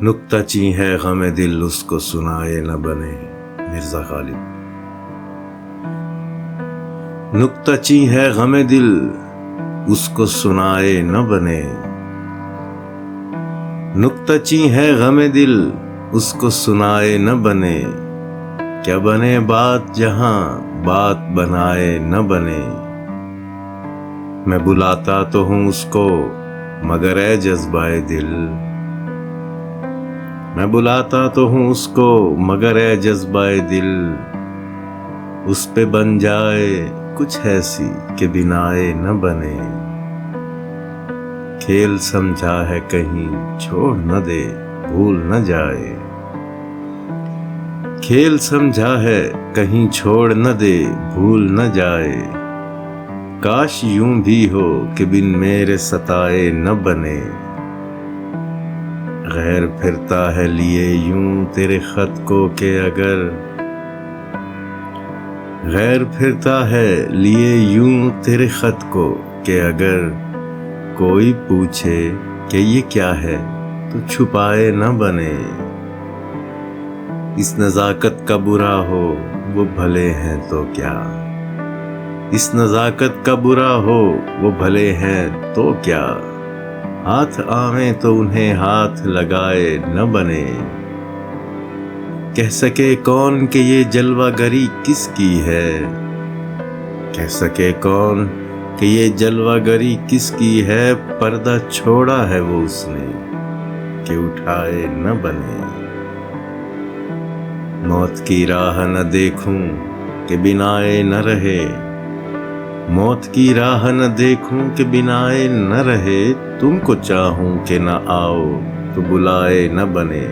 نکتہ چیں ہے غم دل اس کو سنائے نہ بنے مرزا غالب۔ نکتہ چیں ہے غم دل اس کو سنائے نہ بنے، نکتہ چیں ہے غم دل اس کو سنائے نہ بنے، کیا بنے بات جہاں بات بنائے نہ بنے۔ میں بلاتا تو ہوں اس کو مگر اے جذبہ دل، میں بلاتا تو ہوں اس کو مگر اے جذبہ دل، اس پہ بن جائے کچھ ایسی کہ بنائے نہ بنے۔ کھیل سمجھا ہے کہیں چھوڑ نہ دے بھول نہ جائے، کھیل سمجھا ہے کہیں چھوڑ نہ دے بھول نہ جائے، کاش یوں بھی ہو کہ بن میرے ستائے نہ بنے۔ غیر پھرتا ہے لیے یوں تیرے خط کو کہ اگر، غیر پھرتا ہے لیے یوں تیرے خط کو کہ اگر کوئی پوچھے کہ یہ کیا ہے تو چھپائے نہ بنے۔ اس نزاکت کا برا ہو وہ بھلے ہیں تو کیا، اس نزاکت کا برا ہو وہ بھلے ہیں تو کیا، ہاتھ آویں تو انہیں ہاتھ لگائے نہ بنے۔ کہہ سکے کون کہ یہ جلوہ گری کس کی ہے، کہہ سکے کون کہ یہ جلوہ گری کس کی ہے، پردہ چھوڑا ہے وہ اس نے کہ اٹھائے نہ بنے۔ موت کی راہ نہ دیکھوں کہ بنائے نہ رہے، موت کی راہ نہ دیکھوں کہ بنائے نہ رہے، تم کو چاہوں کہ نہ آؤ تو بلائے نہ بنے۔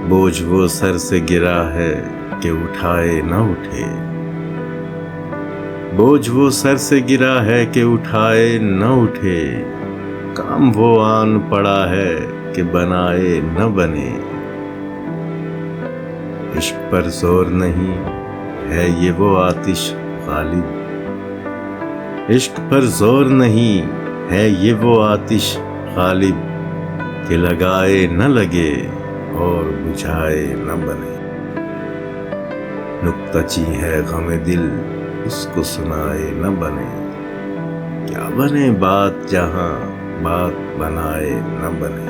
بوجھ وہ سر سے گرا ہے کہ اٹھائے نہ اٹھے، بوجھ وہ سر سے گرا ہے کہ اٹھائے نہ اٹھے، کام وہ آن پڑا ہے کہ بنائے نہ بنے۔ عشق پر زور نہیں ہے یہ وہ آتش غالب، عشق پر زور نہیں ہے یہ وہ آتش غالب، کہ لگائے نہ لگے اور بجھائے نہ بنے۔ نکتہ چیں ہے غم دل اس کو سنائے نہ بنے، کیا بنے بات جہاں بات بنائے نہ بنے۔